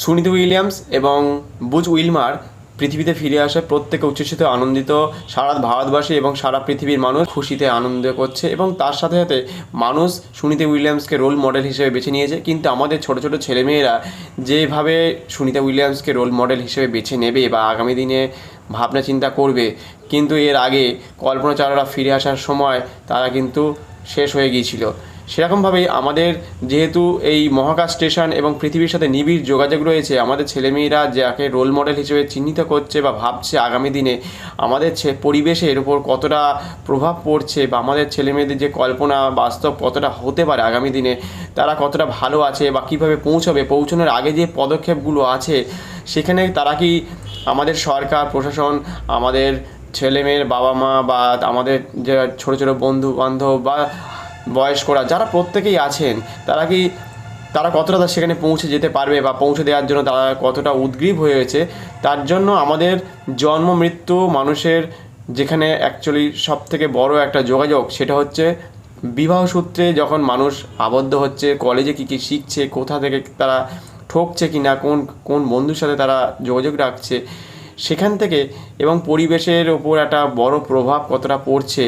Sunidhi Williams এবং Butch Wilmar পৃথিবীতে ফিরে আসে প্রত্যেকে উচ্ছ্বসিত আনন্দিত। সারা ভারতবাসী এবং সারা পৃথিবীর মানুষ খুশিতে আনন্দ করছে এবং তার সাথে সাথে মানুষ সুনিধি উইলিয়ামসকে রোল মডেল হিসেবে বেছে নিয়েছে। কিন্তু আমাদের ছোট ছোট ছেলেমেয়েরা যেভাবে সুনিধি উইলিয়ামসকে রোল মডেল হিসেবে বেছে নেবে বা আগামী দিনে ভাবনা চিন্তা করবে, কিন্তু এর আগে কল্পনা চাওলা ফিরে আসার সময় তারা কিন্তু শেষ হয়ে গিয়েছিল। সেরকমভাবেই আমাদের যেহেতু এই মহাকাশ স্টেশন এবং পৃথিবীর সাথে নিবিড় যোগাযোগ রয়েছে, আমাদের ছেলেমেয়েরা যাকে রোল মডেল হিসেবে চিহ্নিত করছে বা ভাবছে আগামী দিনে আমাদের পরিবেশের উপর কতটা প্রভাব পড়ছে বা আমাদের ছেলেমেয়েদের যে কল্পনা বাস্তব কতটা হতে পারে আগামী দিনে, তারা কতটা ভালো আছে বা কীভাবে পৌঁছানোর আগে যে পদক্ষেপগুলো আছে সেখানে তারা কি আমাদের সরকার প্রশাসন, আমাদের ছেলেমেয়ের বাবা মা বা আমাদের যে ছোটো ছোটো বন্ধু বান্ধব বা বয়স্করা যারা প্রত্যেকেই আছেন, তারা কতটা সেখানে পৌঁছে যেতে পারবে বা পৌঁছে দেওয়ার জন্য তারা কতটা উদগ্রীব হয়েছে। তার জন্য আমাদের জন্ম মৃত্যু মানুষের যেখানে অ্যাকচুয়ালি সবথেকে বড় একটা যোগাযোগ, সেটা হচ্ছে বিবাহ সূত্রে যখন মানুষ আবদ্ধ হচ্ছে, কলেজে কী কী শিখছে, কোথা থেকে তারা ঠকছে কি না, কোন কোন বন্ধুর সাথে তারা যোগাযোগ রাখছে সেখান থেকে, এবং পরিবেশের ওপর একটা বড় প্রভাব কতটা পড়ছে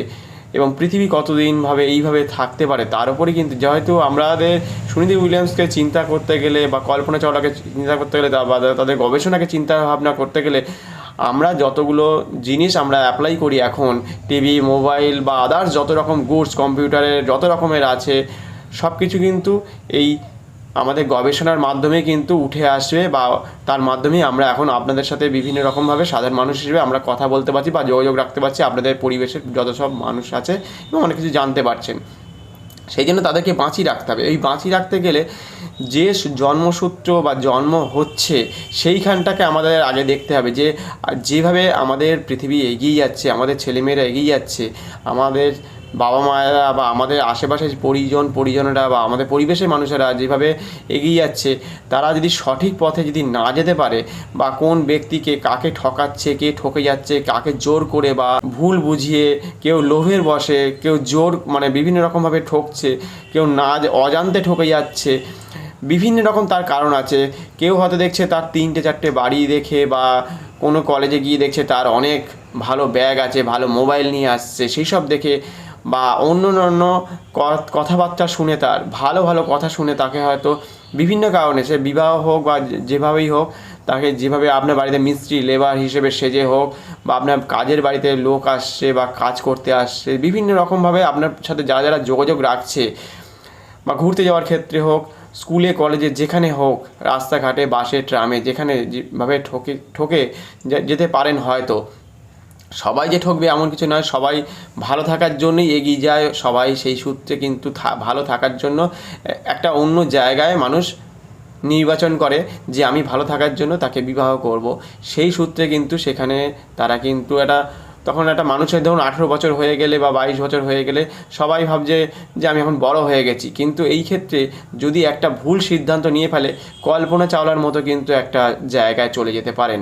এবং পৃথিবী কতদিনভাবে এইভাবে থাকতে পারে তার উপরেই কিন্তু, যেহেতু আমাদের সুনিধি উইলিয়ামসকে চিন্তা করতে গেলে বা কল্পনা চাওলাকে চিন্তা করতে গেলে বা তাদের গবেষণাকে চিন্তা ভাবনা করতে গেলে আমরা যতগুলো জিনিস আমরা অ্যাপ্লাই করি এখন, টিভি মোবাইল বা আদার্স যত রকম গুডস কম্পিউটারের যত রকমের আছে, সব কিছু কিন্তু এই আমাদের গবেষণার মাধ্যমে কিন্তু উঠে আসবে বা তার মাধ্যমেই আমরা এখন আপনাদের সাথে বিভিন্ন রকমভাবে সাধারণ মানুষ হিসেবে আমরা কথা বলতে পারছি বা যোগাযোগ রাখতে পারছি আপনাদের পরিবেশের যত সব মানুষ আছে এবং অনেক কিছু জানতে পারছেন। সেই জন্য তাদেরকে বাঁচিয়ে রাখতে হবে। এই বাঁচিয়ে রাখতে গেলে যে জন্মসূত্র বা জন্ম হচ্ছে সেইখানটাকে আমাদের আগে দেখতে হবে, যে যেভাবে আমাদের পৃথিবী এগিয়ে যাচ্ছে, আমাদের ছেলেমেয়েরা এগিয়ে যাচ্ছে, আমাদের বাবা মায়েরা বা আমাদের আশেপাশে পরিজনেরা বা আমাদের পরিবেশের মানুষেরা যেভাবে এগিয়ে যাচ্ছে, তারা যদি সঠিক পথে যদি না যেতে পারে বা কোন ব্যক্তিকে কাকে ঠকাচ্ছে, কে ঠকে যাচ্ছে, কাকে জোর করে বা ভুল বুঝিয়ে, কেউ লোভের বশে, কেউ জোর মানে বিভিন্ন রকমভাবে ঠকছে, কেউ না অজান্তে ঠকে যাচ্ছে, বিভিন্ন রকম তার কারণ আছে। কেউ হয়তো দেখছে তার 3-4টে বাড়ি দেখে বা কোনো কলেজে গিয়ে দেখছে তার অনেক ভালো ব্যাগ আছে, ভালো মোবাইল নিয়ে আসছে, সেই সব দেখে বা অন্য কথাবার্তা শুনে, তার ভালো ভালো কথা শুনে তাকে হয়তো বিভিন্ন কারণে, সে বিবাহ হোক বা যেভাবেই হোক, তাকে যেভাবে আপনার বাড়িতে মিস্ত্রি লেবার হিসেবে সেজে হোক বা আপনার কাজের বাড়িতে লোক আসছে বা কাজ করতে আসছে, বিভিন্ন রকমভাবে আপনার সাথে যারা যারা যোগাযোগ রাখছে বা ঘুরতে যাওয়ার ক্ষেত্রে হোক, স্কুলে কলেজে যেখানে হোক, রাস্তাঘাটে বাসে ট্রামে যেখানে যেভাবে ঠকে যেতে পারেন, হয়তো সবাই যে ঠকবে এমন কিছু নয়, সবাই ভালো থাকার জন্যই এগিয়ে যায়, সবাই সেই সূত্রে কিন্তু ভালো থাকার জন্য একটা অন্য জায়গায় মানুষ নির্বাচন করে যে আমি ভালো থাকার জন্য তাকে বিবাহ করব, সেই সূত্রে কিন্তু সেখানে তারা কিন্তু তখন একটা মানুষের ধরুন 18 বছর হয়ে গেলে বা 22 বছর হয়ে গেলে সবাই ভাবছে যে আমি এখন বড় হয়ে গেছি। কিন্তু এই ক্ষেত্রে যদি একটা ভুল সিদ্ধান্ত নিয়ে ফেলে, কল্পনা চাওলার মতো কিন্তু একটা জায়গায় চলে যেতে পারেন।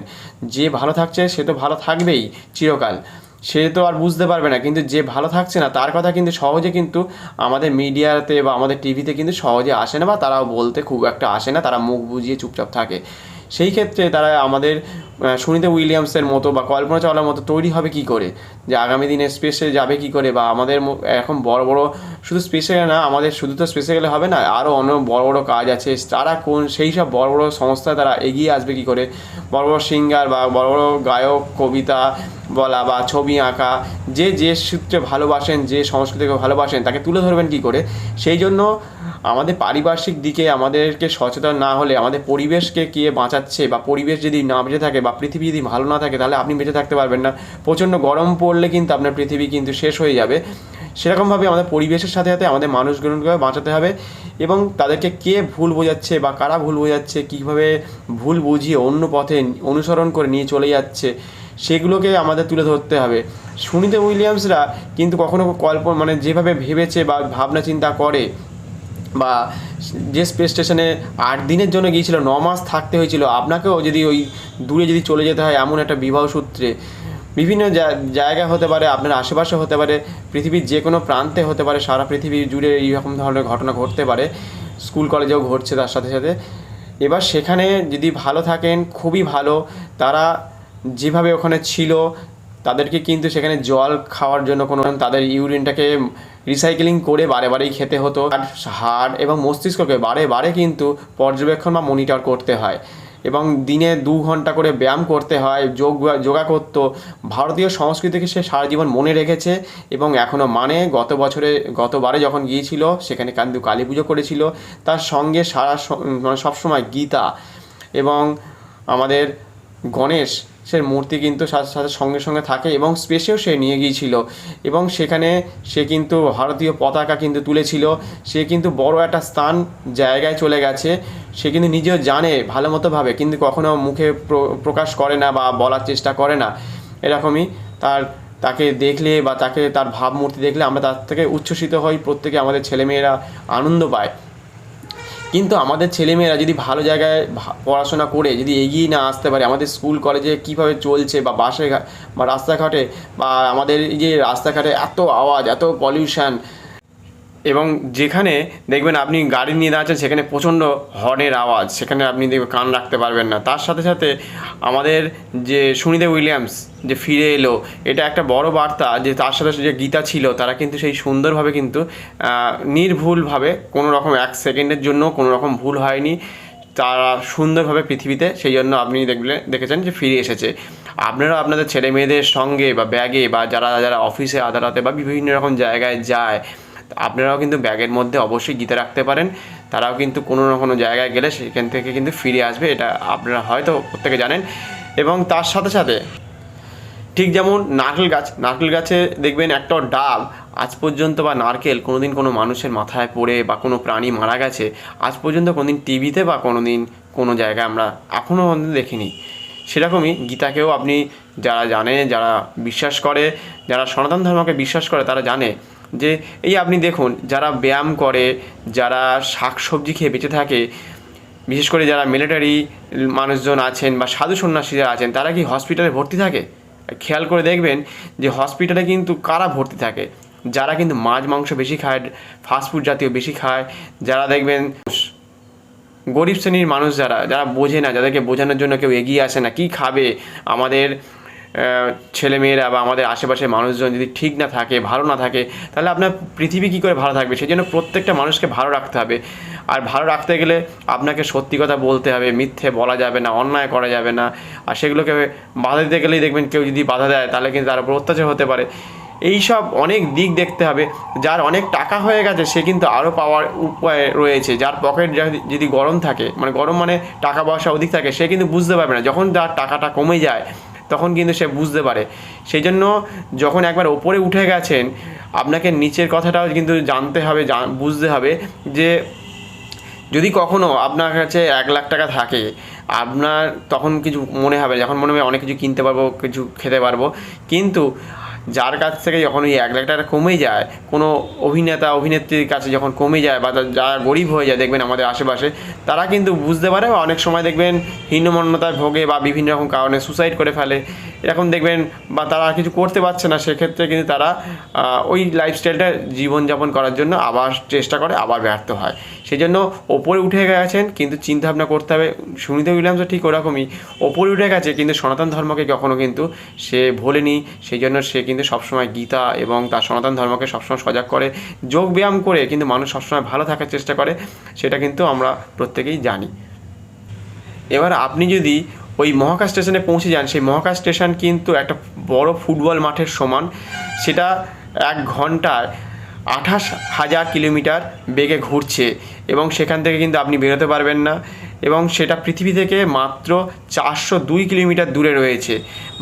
যে ভালো থাকছে সে তো ভালো থাকবেই চিরকাল, সে তো আর বুঝতে পারবে না, কিন্তু যে ভালো থাকছে না তার কথা কিন্তু সহজে কিন্তু আমাদের মিডিয়াতে বা আমাদের টিভিতে কিন্তু সহজে আসে না বা তারাও বলতে খুব একটা আসে না, তারা মুখ বুজিয়ে চুপচাপ থাকে। সেই ক্ষেত্রে তারা আমাদের সুনিধি উইলিয়ামসের মতো বা কল্পনা চাওলার মতো তৈরি হবে কি করে, যে আগামী দিনে স্পেসে যাবে কি করে, বা আমাদের এখন বড় বড় শুধু স্পেসে না, আমাদের শুধু তো স্পেসে গেলে হবে না, আরও অন্য বড় বড় কাজ আছে, তারা সেই সব বড় বড় সংস্থায় তারা এগিয়ে আসবে কি করে, বড় বড় সিঙ্গার বা বড় বড় গায়ক, কবিতা বলা বা ছবি আঁকা, যে সূত্রে ভালোবাসেন, যে সংস্কৃতিকে ভালোবাসেন, তাকে তুলে ধরবেন কি করে। সেই জন্য আমাদের পারিপার্শ্বিক দিকে আমাদেরকে সচেতন না হলে, আমাদের পরিবেশকে কে বাঁচাচ্ছে বা পরিবেশ যদি না বেঁচে থাকে বা পৃথিবী যদি ভালো না থাকে, তাহলে আপনি বেঁচে থাকতে পারবেন না। প্রচণ্ড গরম পড়লে কিন্তু আপনার পৃথিবী কিন্তু শেষ হয়ে যাবে। সেরকমভাবে আমাদের পরিবেশের সাথে সাথে আমাদের মানুষগুলোকে বাঁচাতে হবে এবং তাদেরকে কে ভুল বোঝাচ্ছে বা কারা ভুল বোঝাচ্ছে, কীভাবে ভুল বুঝিয়ে অন্য পথে অনুসরণ করে নিয়ে চলে যাচ্ছে, সেগুলোকে আমাদের তুলে ধরতে হবে। সুনিধি উইলিয়ামসরা কিন্তু কখনো মানে যেভাবে ভেবেছে বা ভাবনা চিন্তা করে, বা যে স্পেস স্টেশনে 8 দিনের জন্য গিয়েছিল, 9 মাস থাকতে হয়েছিল, আপনাকেও যদি ওই দূরে যদি চলে যেতে হয় এমন একটা বিবাহ সূত্রে, বিভিন্ন জায়গা হতে পারে, আপনার আশেপাশে হতে পারে, পৃথিবীর যে কোনো প্রান্তে হতে পারে, সারা পৃথিবী জুড়ে এইরকম ধরনের ঘটনা ঘটতে পারে, স্কুল কলেজেও ঘটছে তার সাথে সাথে। এবার সেখানে যদি ভালো থাকেন খুবই ভালো। তারা যেভাবে ওখানে ছিল তাদেরকে কিন্তু সেখানে জল খাওয়ার জন্য কোনো, তাদের ইউরিনটাকে রিসাইকেলিং করে বারে বারেই খেতে হতো। আর হাড় এবং মস্তিষ্ককে বারে বারে কিন্তু পর্যবেক্ষণ বা মনিটর করতে হয় এবং দিনে 2 ঘন্টা করে ব্যায়াম করতে হয়, যোগা করতো। ভারতীয় সংস্কৃতিকে সে সারা জীবন মনে রেখেছে এবং এখনও মানে। গতবারে যখন গিয়েছিল সেখানে কিন্তু কালী পুজো করেছিল, তার সঙ্গে মানে সবসময় গীতা এবং আমাদের গণেশের মূর্তি কিন্তু সাথে সাথে সঙ্গে সঙ্গে থাকে এবং স্পেসেও সে নিয়ে গিয়েছিল এবং সেখানে সে কিন্তু ভারতীয় পতাকা কিন্তু তুলেছিল। সে কিন্তু বড় একটা জায়গায় চলে গেছে, সে কিন্তু নিজেও জানে ভালো মতোভাবে, কিন্তু কখনো মুখে প্রকাশ করে না বা বলার চেষ্টা করে না। এরকমই তাকে দেখলে বা তার ভাবমূর্তি দেখলে আমরা তার থেকে উচ্ছ্বসিত হই, প্রত্যেকে আমাদের ছেলেমেয়েরা আনন্দ পায়। কিন্তু আমাদের ছেলেমেয়েরা যদি ভালো জায়গায় পড়াশোনা করে যদি এগিয়ে না আসতে পারে, আমাদের স্কুল কলেজে কীভাবে চলছে বা বাসে বা রাস্তাঘাটে, বা আমাদের এই যে রাস্তাঘাটে এত আওয়াজ, এত পলিউশন, এবং যেখানে দেখবেন আপনি গাড়ি নিয়ে দাঁড়াচ্ছেন সেখানে প্রচণ্ড হর্নের আওয়াজ, সেখানে আপনি কান রাখতে পারবেন না। তার সাথে সাথে আমাদের যে সুনিধা উইলিয়ামস যে ফিরে এলো, এটা একটা বড় বার্তা যে তার সাথে যে গীতা ছিল তারা কিন্তু সেই সুন্দরভাবে কিন্তু নির্ভুলভাবে কোনো রকম 1 সেকেন্ডের জন্য কোনো রকম ভুল হয়নি, তারা সুন্দরভাবে পৃথিবীতে, সেই জন্য আপনি দেখেছেন যে ফিরে এসেছে। আপনারা আপনাদের ছেলে মেয়েদের সঙ্গে বা ব্যাগে বা যারা অফিসে আদালতে বা বিভিন্ন রকম জায়গায় যায়, আপনারাও কিন্তু ব্যাগের মধ্যে অবশ্যই গীতা রাখতে পারেন। তারাও কিন্তু কোনো না কোনো জায়গায় গেলে সেখান থেকে কিন্তু ফিরে আসবে, এটা আপনারা হয়তো প্রত্যেকে জানেন। এবং তার সাথে সাথে ঠিক যেমন নারকেল গাছে দেখবেন একটাও ডাল আজ পর্যন্ত, বা নারকেল কোনোদিন কোনো মানুষের মাথায় পড়ে বা কোনো প্রাণী মারা গেছে আজ পর্যন্ত কোনোদিন টিভিতে বা কোনোদিন কোনো জায়গায় আমরা এখনও পর্যন্ত দেখিনি। সেরকমই গীতাকেও আপনি যারা জানে, যারা বিশ্বাস করে, যারা সনাতন ধর্মকে বিশ্বাস করে তারা জানে যে এই আপনি দেখুন, যারা ব্যায়াম করে, যারা শাক সবজি খেয়ে বেঁচে থাকে, বিশেষ করে যারা মিলিটারি মানুষজন আছেন বা সাধু সন্ন্যাসীরা আছেন, তারা কি হসপিটালে ভর্তি থাকে? খেয়াল করে দেখবেন যে হসপিটালে কিন্তু কারা ভর্তি থাকে? যারা কিন্তু মাছ মাংস বেশি খায়, ফাস্টফুড জাতীয় বেশি খায়, যারা দেখবেন গরিব শ্রেণীর মানুষ, যারা বোঝে না, যাদেরকে বোঝানোর জন্য কেউ এগিয়ে আসে না, কি খাবে আমাদের ছেলেমেয়েরা বা আমাদের আশেপাশের মানুষজন যদি ঠিক না থাকে, ভালো না থাকে, তাহলে আপনার পৃথিবী কী করে ভালো থাকবে? সেই জন্য প্রত্যেকটা মানুষকে ভালো রাখতে হবে। আর ভালো রাখতে গেলে আপনাকে সত্যি কথা বলতে হবে, মিথ্যে বলা যাবে না, অন্যায় করা যাবে না। আর সেগুলোকে বাধা দিতে গেলেই দেখবেন কেউ যদি বাধা দেয় তাহলে কিন্তু তার উপর অত্যাচার হতে পারে। এইসব অনেক দিক দেখতে হবে। যার অনেক টাকা হয়ে গেছে সে কিন্তু আরও পাওয়ার উপায় রয়েছে। যার পকেট যদি গরম থাকে, গরম মানে টাকা পয়সা অধিক থাকে, সে কিন্তু বুঝতে পারবে না। যখন তার টাকাটা কমে যায় তখন কিন্তু সে বুঝতে পারে। সেই জন্য যখন একবার ওপরে উঠে গেছেন, আপনাকে নিচের কথাটাও কিন্তু জানতে হবে, বুঝতে হবে যে যদি কখনও আপনার কাছে 1 লাখ টাকা থাকে, আপনার তখন কিছু মনে হবে, যখন মনে হবে অনেক কিছু কিনতে পারবো, কিছু খেতে পারবো, কিন্তু যার কাছ থেকে যখন ওই 1 লাখ টাকা কমে যায়, কোনো অভিনেত্রীর কাছে যখন কমে যায়, বা যারা গরিব হয়ে যায় দেখবেন আমাদের আশেপাশে, তারা কিন্তু বুঝতে পারে, বা অনেক সময় দেখবেন হীনমন্যতায় ভোগে বা বিভিন্ন রকম কারণে সুসাইড করে ফেলে, এরকম দেখবেন, বা তারা কিছু করতে পারছে না, সেক্ষেত্রে কিন্তু তারা ওই লাইফস্টাইলটা জীবনযাপন করার জন্য আবার চেষ্টা করে, আবার ব্যর্থ হয়। সেই জন্য ওপরে উঠে গেছেন, কিন্তু চিন্তাভাবনা করতে হবে। সুনিধা উইলিয়ামসও ঠিক ওরকমই ওপরে উঠে গেছে, কিন্তু সনাতন ধর্মকে কখনো কিন্তু সে ভোলেনি। সেই জন্য সে কিন্তু সবসময় গীতা এবং তার সনাতন ধর্মকে সবসময় সজাগ করে, যোগ ব্যায়াম করে কিন্তু মানুষ সবসময় ভালো থাকার চেষ্টা করে, সেটা কিন্তু আমরা প্রত্যেকেই জানি। এবার আপনি যদি ওই মহাকাশ স্টেশনে পৌঁছে যান, সেই মহাকাশ স্টেশন কিন্তু একটা বড় ফুটবল মাঠের সমান। সেটা 1 ঘন্টায় 28,000 কিলোমিটার বেগে ঘুরছে এবং সেখান থেকে কিন্তু আপনি বেরোতে পারবেন না, এবং সেটা পৃথিবী থেকে মাত্র 402 কিলোমিটার দূরে রয়েছে।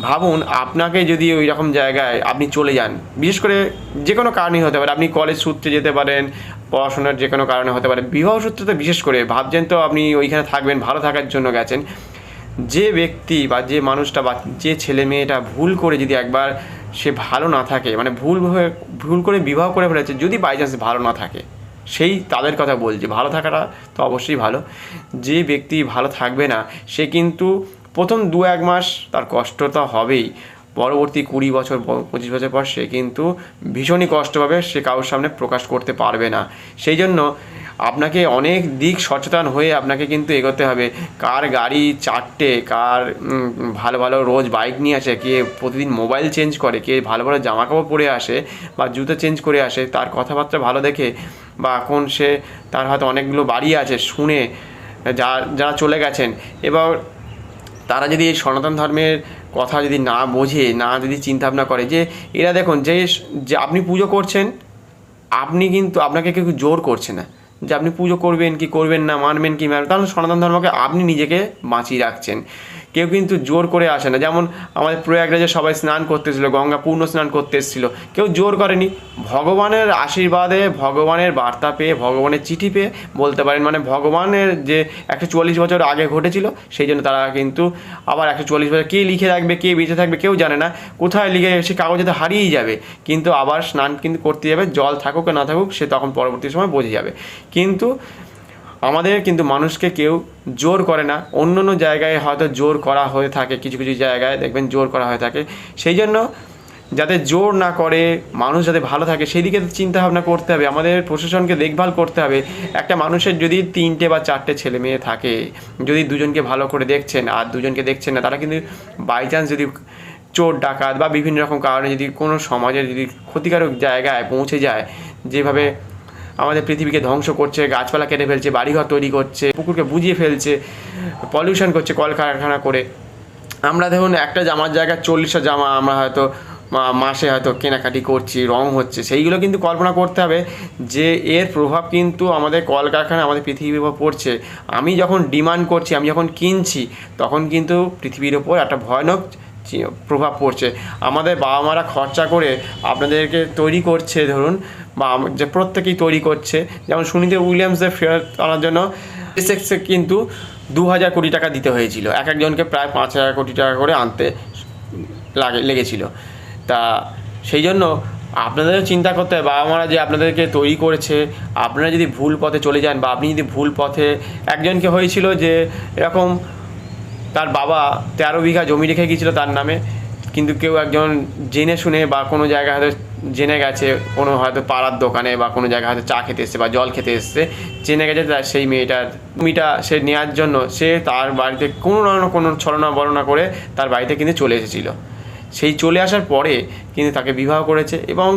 ভাবুন, আপনাকে যদি ওই রকম জায়গায় আপনি চলে যান, বিশেষ করে যে কোনো কারণেই হতে পারে, আপনি কলেজ সূত্রে যেতে পারেন, পড়াশোনার যে কোনো কারণে হতে পারে, বিবাহ সূত্রে তো বিশেষ করে, ভাবছেন তো আপনি ওইখানে থাকবেন, ভালো থাকার জন্য গেছেন। যে ব্যক্তি বা যে মানুষটা বা যে ছেলে মেয়েটা ভুল করে যদি একবার সে ভালো না থাকে, ভুল করে বিবাহ করে ফেলেছে, যদি বাই চান্স ভালো না থাকে, সেই তাদের কথা বলছি। ভালো থাকাটা তো অবশ্যই ভালো। যে ব্যক্তি ভালো থাকবে না সে কিন্তু প্রথম 2-1 মাস তার কষ্ট তো হবেই, পরবর্তী 20 বছর 25 বছর পর সে কিন্তু ভীষণই কষ্ট পাবে, সে কারোর সামনে প্রকাশ করতে পারবে না। সেই জন্য আপনাকে অনেক দিক সচেতন হয়ে আপনাকে কিন্তু এগোতে হবে। কার গাড়ি 4টে, কার ভালো ভালো রোজ বাইক নিয়ে আসে, কে প্রতিদিন মোবাইল চেঞ্জ করে, কে ভালো ভালো জামাকাপড় পরে আসে বা জুতো চেঞ্জ করে আসে, তার কথাবার্তা ভালো দেখে বা এখন সে তার হয়তো অনেকগুলো বাড়ি আছে শুনে যারা চলে গেছেন, এবার তারা যদি এই সনাতন ধর্মের কথা যদি না বোঝে, না যদি চিন্তাভাবনা করে যে এরা দেখুন যে আপনি পুজো করছেন, আপনি কিন্তু আপনাকে কেউ জোর করছে না যে আপনি পুজো করবেন কি করবেন না, মানবেন কি মানবেন, কারণ সনাতন ধর্মকে আপনি নিজেকে বাঁচিয়ে রাখছেন। কেউ কিন্তু জোর করে আসে না। যেমন আমাদের প্রয়াগরাজে সবাই স্নান করতে এসেছিলো, গঙ্গা পূর্ণ স্নান করতে এসেছিলো, কেউ জোর করেনি। ভগবানের আশীর্বাদে, ভগবানের বার্তা পেয়ে, ভগবানের চিঠি পেয়ে বলতে পারেন, মানে ভগবানের যে 144 বছর আগে ঘটেছিল, সেই জন্য তারা কিন্তু আবার 144 বছর কে লিখে রাখবে, কে বেঁচে থাকবে কেউ জানে না, কোথায় লিখে সে কাগজে তো হারিয়েই যাবে, কিন্তু আবার স্নান কিন্তু করতে যাবে, জল থাকুক না থাকুক সে তখন পরবর্তী সময় বোঝে যাবে। কিন্তু আমাদের কিন্তু মানুষকে কেউ জোর করে না। অন্য অন্য জায়গায় হয়তো জোর করা হয়ে থাকে, কিছু কিছু জায়গায় দেখবেন জোর করা হয়ে থাকে। সেই জন্য যাতে জোর না করে, মানুষ যাতে ভালো থাকে সেই দিকে চিন্তা ভাবনা করতে হবে, আমাদের প্রশাসনকে দেখভাল করতে হবে। একটা মানুষের যদি 3টে বা 4টে ছেলে মেয়ে থাকে, যদি দুজনকে ভালো করে দেখছেন আর দুজনকে দেখছেন না, তারা কিন্তু বাই চান্স যদি চোর ডাকাত বা বিভিন্ন রকম কারণে যদি কোনো সমাজের যদি ক্ষতিকারক জায়গায় পৌঁছে যায়, যেভাবে আমাদের পৃথিবীকে ধ্বংস করছে, গাছপালা কেটে ফেলছে, বাড়িঘর তৈরি করছে, পুকুরকে বুঝিয়ে ফেলছে, পলিউশন করছে কলকারখানা করে। আমরা দেখুন একটা জামার জায়গায় 40টা জামা আমরা হয়তো মাসে হয়তো কেনাকাটি করছি, রং হচ্ছে, সেইগুলো কিন্তু কল্পনা করতে হবে যে এর প্রভাব কিন্তু আমাদের কলকারখানা আমাদের পৃথিবীর উপর পড়ছে। আমি যখন ডিমান্ড করছি, আমি যখন কিনছি, তখন কিন্তু পৃথিবীর ওপর একটা ভয়ানক প্রভাব পড়ছে। আমাদের বাবা মারা খরচা করে আপনাদেরকে তৈরি করছে, ধরুন বা যে প্রত্যেকেই তৈরি করছে। যেমন সুনিতা উইলিয়ামসদের ফেরত আনার জন্য এসএক্সে কিন্তু 2000 কোটি টাকা দিতে হয়েছিল, এক একজনকে প্রায় 5000 কোটি টাকা করে আনতে লেগেছিল। তা সেই জন্য আপনাদেরও চিন্তা করতে হবে, বাবা মারা যে আপনাদেরকে তৈরি করেছে, আপনারা যদি ভুল পথে চলে যান বা আপনি যদি ভুল পথে, একজনকে হয়েছিল যে এরকম তার বাবা 13 বিঘা জমি রেখে গিয়েছিল তার নামে, কিন্তু কেউ একজন জেনে শুনে বা কোনো জায়গায় হয়তো জেনে গেছে, কোনো হয়তো পাড়ার দোকানে বা কোনো জায়গায় হয়তো চা খেতে এসছে বা জল খেতে এসছে, জেনে গেছে তার সেই মেয়েটার জমিটা সে নেওয়ার জন্য সে তার বাড়িতে কোনো না কোনো ছলনা বলনা করে তার বাড়িতে কিন্তু চলে এসেছিলো। সেই চলে আসার পরে কিন্তু তাকে বিবাহ করেছে। এবং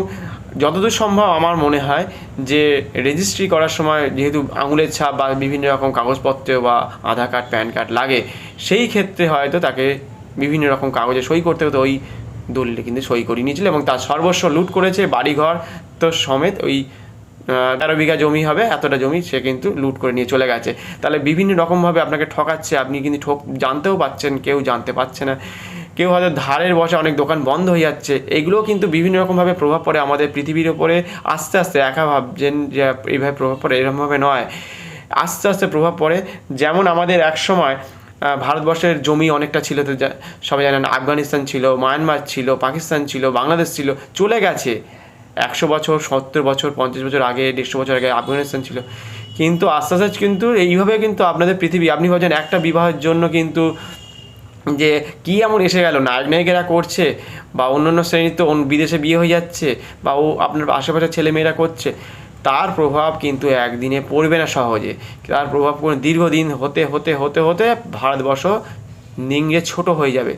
যতদূর সম্ভব আমার মনে হয় যে রেজিস্ট্রি করার সময় যেহেতু আঙুলের ছাপ বা বিভিন্ন রকম কাগজপত্র বা আধার কার্ড, প্যান কার্ড লাগে, সেই ক্ষেত্রে হয়তো তাকে বিভিন্ন রকম কাগজে সই করতে হতো, ওই দলিলে কিন্তু সই করিয়ে নিয়েছিল এবং তার সর্বস্ব লুট করেছে, বাড়িঘর তো সমেত ওই 13 বিঘা জমি হবে, এতটা জমি সে কিন্তু লুট করে নিয়ে চলে গেছে। তাহলে বিভিন্ন রকমভাবে আপনাকে ঠকাচ্ছে, আপনি কিন্তু জানতেও পাচ্ছেন, কেউ জানতে পারছে না, কেউ হয়তো ধারের বসে অনেক দোকান বন্ধ হয়ে যাচ্ছে। এগুলোও কিন্তু বিভিন্ন রকমভাবে প্রভাব পড়ে আমাদের পৃথিবীর ওপরে। আস্তে আস্তে একা ভাবছেন যে এইভাবে প্রভাব পড়ে, এরকমভাবে নয়, আস্তে আস্তে প্রভাব পড়ে। যেমন আমাদের এক সময় ভারতবর্ষের জমি অনেকটা ছিল, তো সবাই জানেন আফগানিস্তান ছিল, মায়ানমার ছিল, পাকিস্তান ছিল, বাংলাদেশ ছিল, চলে গেছে 100 বছর, 70 বছর, 50 বছর আগে, 150 বছর আগে আফগানিস্তান ছিল। কিন্তু আস্তে আস্তে কিন্তু এইভাবে কিন্তু আপনাদের পৃথিবী, আপনি ভাবছেন একটা বিবাহের জন্য কিন্তু যে কী এমন এসে গেল, নায়ক নায়িকেরা করছে বা অন্য শ্রেণীর তো বিদেশে বিয়ে হয়ে যাচ্ছে বা ও আপনার আশেপাশের ছেলেমেয়েরা করছে, তার প্রভাব কিন্তু একদিনে পড়বে না সহজে। তার প্রভাব দীর্ঘদিন হতে হতে হতে হতে ভারতবর্ষ নিংড়ে ছোট হয়ে যাবে,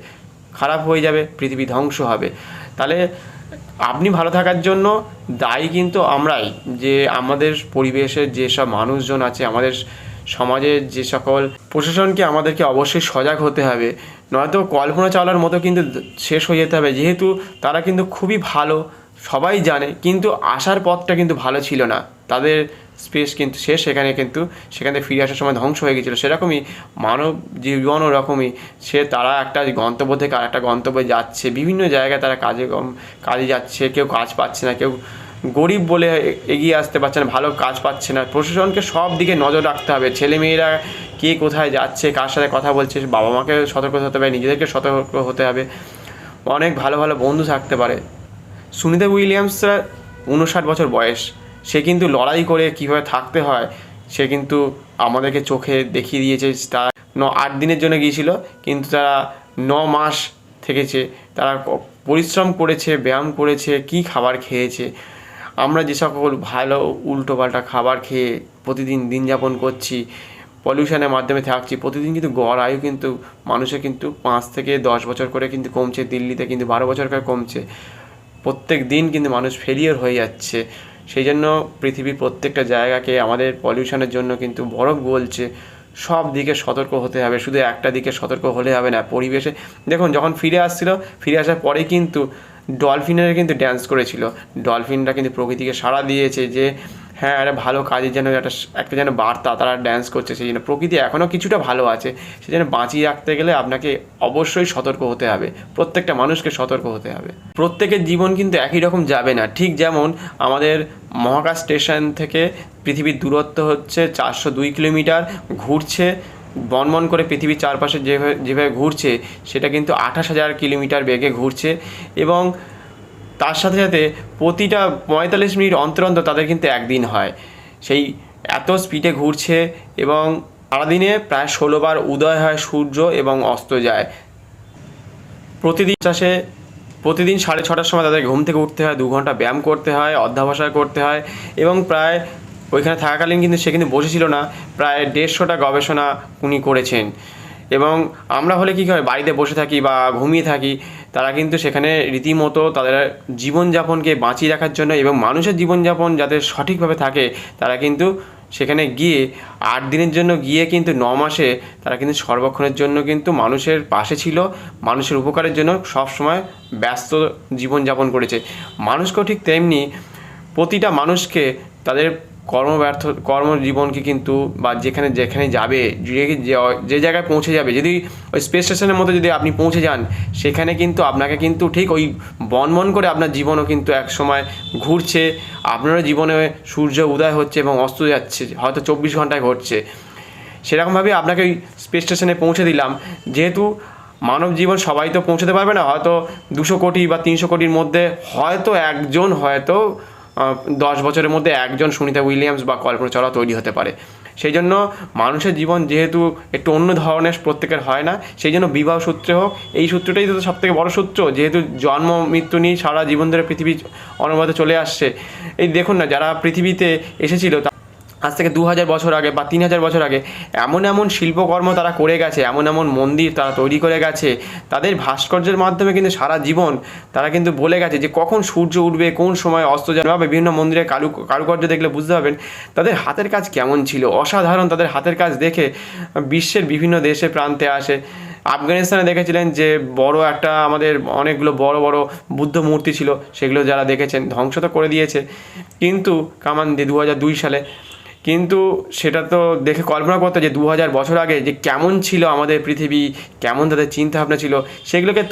খারাপ হয়ে যাবে, পৃথিবী ধ্বংস হবে। তাহলে আপনি ভালো থাকার জন্য দায়ী কিন্তু আমরাই, যে আমাদের পরিবেশের যেসব মানুষজন আছে, আমাদের সমাজের যে সকল প্রশাসনকে আমাদেরকে অবশ্যই সজাগ হতে হবে, নয়তো কল্পনা চাওলার মতো কিন্তু শেষ হয়ে যেতে হবে। যেহেতু তারা কিন্তু খুবই ভালো, সবাই জানে, কিন্তু আসার পথটা কিন্তু ভালো ছিল না, তাদের স্পেস কিন্তু শেষ, সেখানে কিন্তু সেখান থেকে ফিরে আসার সময় ধ্বংস হয়ে গেছিলো। সেরকমই মানব জীবন ওরকমই, তারা একটা গন্তব্য থেকে আর একটা গন্তব্যে যাচ্ছে, বিভিন্ন জায়গায় তারা কাজে যাচ্ছে, কেউ কাজ পাচ্ছে না, কেউ গরিব বলে এগিয়ে আসতে পারছে না, ভালো কাজ পাচ্ছে না। প্রশাসনকে সব দিকে নজর রাখতে হবে, ছেলেমেয়েরা কে কোথায় যাচ্ছে, কার সাথে কথা বলছে, বাবা মাকে সতর্ক হতে হবে, নিজেদেরকে সতর্ক হতে হবে। অনেক ভালো ভালো বন্ধু থাকতে পারে। সুনিতা উইলিয়ামসরা 59 বছর বয়স, সে কিন্তু লড়াই করে কীভাবে থাকতে হয় সে কিন্তু আমাদেরকে চোখে দেখিয়ে দিয়েছে। তারা 8 দিনের জন্য গিয়েছিল, কিন্তু তারা 9 মাস থেকেছে, তারা পরিশ্রম করেছে, ব্যায়াম করেছে, কি খাবার খেয়েছে। আমরা যে সকল ভালো উল্টোপাল্টা খাবার খেয়ে প্রতিদিন দিন যাপন করছি, পলিউশনের মাধ্যমে থাকছি, প্রতিদিন কিন্তু গড় আয়ু কিন্তু মানুষের কিন্তু 5 থেকে 10 বছর করে কিন্তু কমছে। দিল্লিতে কিন্তু 12 বছর করে কমছে। প্রত্যেক দিন কিন্তু মানুষ ফেলিওর হয়ে যাচ্ছে। সেই জন্য পৃথিবীর প্রত্যেকটা জায়গাকে আমাদের পলিউশনের জন্য কিন্তু বরফ গলছে। সব দিকে সতর্ক হতে হবে, শুধু একটা দিকে সতর্ক হলে হবে না। পরিবেশে দেখুন, যখন ফিরে আসার পরে কিন্তু ডলফিনের কিন্তু ড্যান্স করেছিল। ডলফিনরা কিন্তু প্রকৃতিকে সাড়া দিয়েছে যে হ্যাঁ, একটা ভালো কাজের যেন একটা যেন বার্তা তারা ড্যান্স করছে। সেই জন্য প্রকৃতি এখনও কিছুটা ভালো আছে। সেই জন্য বাঁচিয়ে রাখতে গেলে আপনাকে অবশ্যই সতর্ক হতে হবে, প্রত্যেকটা মানুষকে সতর্ক হতে হবে। প্রত্যেকের জীবন কিন্তু একই রকম যাবে না। ঠিক যেমন আমাদের মহাকাশ স্টেশন থেকে পৃথিবীর দূরত্ব হচ্ছে 402 কিলোমিটার, ঘুরছে বনবন করে পৃথিবীর চারপাশে যেভাবে ঘুরছে, সেটা কিন্তু 28,000 কিলোমিটার বেগে ঘুরছে। এবং তার সাথে সাথে প্রতিটা 45 মিনিট অন্তর অন্তর তাদের কিন্তু একদিন হয়। সেই এত স্পিডে ঘুরছে এবং সারাদিনে প্রায় 16 বার উদয় হয় সূর্য এবং অস্ত যায়। প্রতিদিন 6:30টার সময় তাদের ঘুম থেকে উঠতে হয়, 2 ঘন্টা ব্যায়াম করতে হয়, অধ্যাবসায় করতে হয়। এবং প্রায় ওইখানে থাকাকালীন কিন্তু সে কিন্তু বসেছিল না, প্রায় 150টা গবেষণা উনি করেছেন। এবং আমরা হলে কী হয়, বাড়িতে বসে থাকি বা ঘুমিয়ে থাকি। তারা কিন্তু সেখানে রীতিমতো তাদের জীবনযাপনকে বাঁচিয়ে রাখার জন্য এবং মানুষের জীবনযাপন যাতে সঠিকভাবে থাকে, তারা কিন্তু সেখানে গিয়ে 8 দিনের জন্য গিয়ে কিন্তু 9 মাসে তারা কিন্তু সর্বক্ষণের জন্য কিন্তু মানুষের পাশে ছিল, মানুষের উপকারের জন্য সবসময় ব্যস্ত জীবনযাপন করেছে। মানুষকেও ঠিক তেমনি প্রতিটা মানুষকে তাদের কর্মজীবনকে কিন্তু বা যেখানে যাবে, যে জায়গায় পৌঁছে যাবে, যদি ওই স্পেস স্টেশনের মধ্যে যদি আপনি পৌঁছে যান, সেখানে কিন্তু আপনাকে কিন্তু ঠিক ওই বনবন করে আপনার জীবনও কিন্তু এক সময় ঘুরছে। আপনারও জীবনে সূর্য উদয় হচ্ছে এবং অস্ত যাচ্ছে, হয়তো 24 ঘন্টায় ঘটছে। সেরকমভাবে আপনাকে ওই স্পেস স্টেশনে পৌঁছে দিলাম। যেহেতু মানব জীবন সবাই তো পৌঁছতে পারবে না, হয়তো 200 কোটি বা 300 কোটির মধ্যে হয়তো একজন, হয়তো 10 বছরের মধ্যে একজন সুনিতা উইলিয়ামস বা কল্পনা চাওলা তৈরি হতে পারে। সেই জন্য মানুষের জীবন যেহেতু একটু অন্য ধরনের প্রত্যেকের হয় না, সেই জন্য বিবাহ সূত্রে হোক, এই সূত্রটাই তো সবথেকে বড় সূত্র। যেহেতু জন্ম মৃত্যু নিয়ে সারা জীবন ধরে পৃথিবী অনবরত চলে আসছে। এই দেখুন না, যারা পৃথিবীতে এসেছিল আজ থেকে 2000 বছর আগে বা 3000 বছর আগে এমন শিল্পকর্ম তারা করে গেছে, এমন মন্দির তারা তৈরি করে গেছে। তাদের ভাস্কর্যের মাধ্যমে কিন্তু সারা জীবন তারা কিন্তু বলে গেছে যে কখন সূর্য উঠবে, কোন সময় অস্ত যাবে। বিভিন্ন মন্দিরের কারুকার্য দেখলে বুঝতে পারবেন তাদের হাতের কাজ কেমন ছিল, অসাধারণ। তাদের হাতের কাজ দেখে বিশ্বের বিভিন্ন দেশে প্রান্তে আসে। আফগানিস্তানে দেখেছিলেন যে আমাদের অনেকগুলো বড় বড় বুদ্ধ মূর্তি ছিল, সেগুলো যারা দেখেছেন ধ্বংস তো করে দিয়েছে কিন্তু কামান দিয়ে 2002 সালে। কিন্তু সেটা তো দেখে কল্পনা করতে যে 2000 বছর আগে যে কেমন ছিল আমাদের পৃথিবী, কেমন তাদের চিন্তাভাবনা ছিল, সেগুলোকে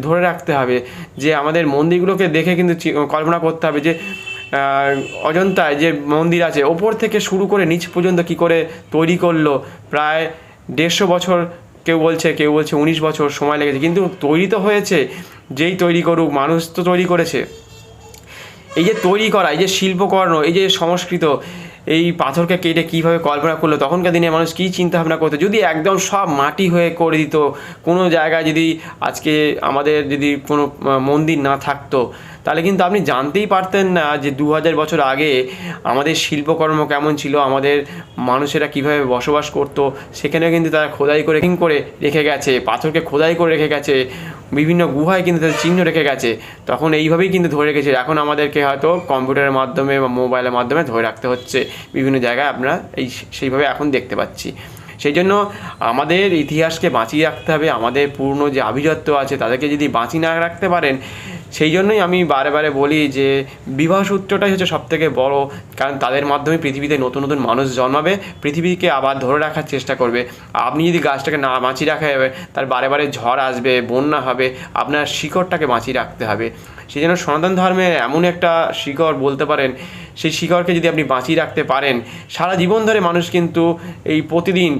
ধরে রাখতে হবে। যে আমাদের মন্দিরগুলোকে দেখে কিন্তু কল্পনা করতে হবে যে অজন্তায় যে মন্দির আছে, ওপর থেকে শুরু করে নিচ পর্যন্ত কী করে তৈরি করলো। প্রায় 150 বছর, কেউ বলছে 19 বছর সময় লেগেছে, কিন্তু তৈরি তো হয়েছে। যেই তৈরি করুক, মানুষ তো তৈরি করেছে। এই যে তৈরি করা, এই যে শিল্পকর্ম, এই যে সংস্কৃত, এই পাথরকে কেটে কীভাবে কল্পনা করলো, তখনকার দিনে মানুষ কী চিন্তাভাবনা করতো। যদি একদম সব মাটি হয়ে করে দিত, কোনো জায়গায় যদি আজকে আমাদের যদি কোনো মন্দির না থাকতো, তাহলে কিন্তু আপনি জানতেই পারতেন না যে 2000 বছর আগে আমাদের শিল্পকর্ম কেমন ছিল, আমাদের মানুষেরা কীভাবে বসবাস করতো। সেখানে কিন্তু তারা খোদাই করে রেখে গেছে, পাথরকে খোদাই করে রেখে গেছে, বিভিন্ন গুহায় কিন্তু তাদের চিহ্ন রেখে গেছে। তখন এইভাবেই কিন্তু ধরে রেখেছে। এখন আমাদেরকে হয়তো কম্পিউটারের মাধ্যমে বা মোবাইলের মাধ্যমে ধরে রাখতে হচ্ছে বিভিন্ন জায়গায়, আমরা সেইভাবে এখন দেখতে পাচ্ছি। সেই জন্য আমাদের ইতিহাসকে বাঁচিয়ে রাখতে হবে। আমাদের পূর্ণ যে আভিজাত্য আছে তাদেরকে যদি বাঁচিয়ে না রাখতে পারেন, সেই জন্যই আমি বারে বারে বলি যে বিবাহ সূত্রটাই হচ্ছে সবথেকে বড়। কারণ তাদের মাধ্যমে পৃথিবীতে নতুন নতুন মানুষ জন্মাবে, পৃথিবীকে আবার ধরে রাখার চেষ্টা করবে। আপনি যদি গাছটাকে না বাঁচিয়ে রাখা যাবে, তার বারে বারে ঝড় আসবে, বন্যা হবে, আপনার শিকড়টাকে বাঁচিয়ে রাখতে হবে। সেই জন্য সনাতন ধর্মের এমন একটা শিকড় বলতে পারেন, সেই শিকড়কে যদি আপনি বাঁচিয়ে রাখতে পারেন, সারা জীবন ধরে মানুষ কিন্তু এই প্রতিদিন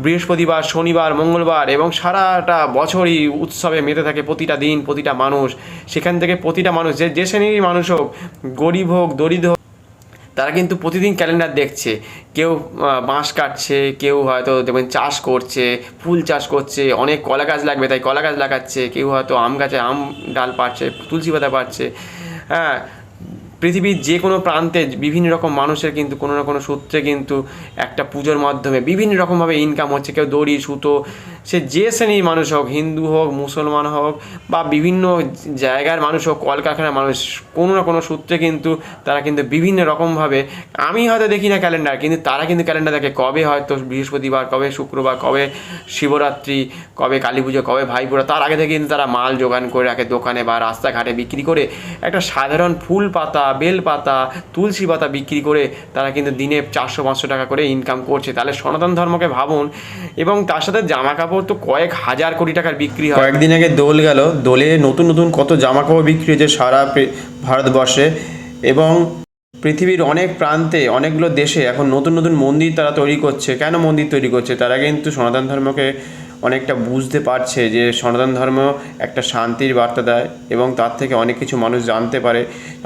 বৃহস্পতিবার, শনিবার, মঙ্গলবার এবং সারাটা বছরই উৎসবে মেতে থাকে। প্রতিটা দিন, প্রতিটা মানুষ, সেখান থেকে প্রতিটা মানুষ যে শ্রেণীর মানুষ হোক, গরিব হোক, দরিদ্র হোক, তারা কিন্তু প্রতিদিন ক্যালেন্ডার দেখছে। কেউ বাঁশ কাটছে, কেউ হয়তো দেখবেন চাষ করছে, ফুল চাষ করছে, অনেক কলা গাছ লাগবে তাই কলা গাছ লাগাচ্ছে, কেউ হয়তো আম গাছে আম ডাল পাড়ছে, তুলসী পাতা পাড়ছে। হ্যাঁ, পৃথিবীর যে কোনো প্রান্তে বিভিন্ন রকম মানুষের কিন্তু কোনো না কোনো সূত্রে কিন্তু একটা পুজোর মাধ্যমে বিভিন্ন রকমভাবে ইনকাম হচ্ছে। কেউ দড়ি সুতো, সে যে শ্রেণীর মানুষ হোক, হিন্দু হোক, মুসলমান হোক বা বিভিন্ন জায়গার মানুষ হোক, কলকারখানার মানুষ, কোনো না কোনো সূত্রে কিন্তু তারা কিন্তু বিভিন্ন রকমভাবে, আমি হয়তো দেখি না ক্যালেন্ডার, কিন্তু তারা কিন্তু ক্যালেন্ডার দেখে কবে হয়তো বৃহস্পতিবার, কবে শুক্রবার, কবে শিবরাত্রি, কবে কালী পুজো, কবে ভাইফোঁটা, তার আগে থেকে কিন্তু তারা মাল জোগান করে রাখে দোকানে বা রাস্তাঘাটে বিক্রি করে। একটা সাধারণ ফুল পাতা, বেল পাতা, তুলসী পাতা বিক্রি করে তারা কিন্তু দিনে 400-500 টাকা করে ইনকাম করছে। তাহলে সনাতন ধর্মকে ভাবুন। এবং তার সাথে জামা কাপড় তো কয়েক হাজার কোটি টাকার বিক্রি হয়। কয়েকদিন আগে দোল গেল, দোলে নতুন নতুন কত জামা কাপড় বিক্রি হয়েছে সারা ভারতবর্ষে। এবং পৃথিবীর অনেক প্রান্তে, অনেকগুলো দেশে এখন নতুন নতুন মন্দির তারা তৈরি করছে। কেন মন্দির তৈরি করছে? তারা কিন্তু সনাতন ধর্মকে অনেকটা বুঝতে পারছে যে সনাতন ধর্ম একটা শান্তির বার্তা দেয় এবং তার থেকে অনেক কিছু মানুষ জানতে পারে।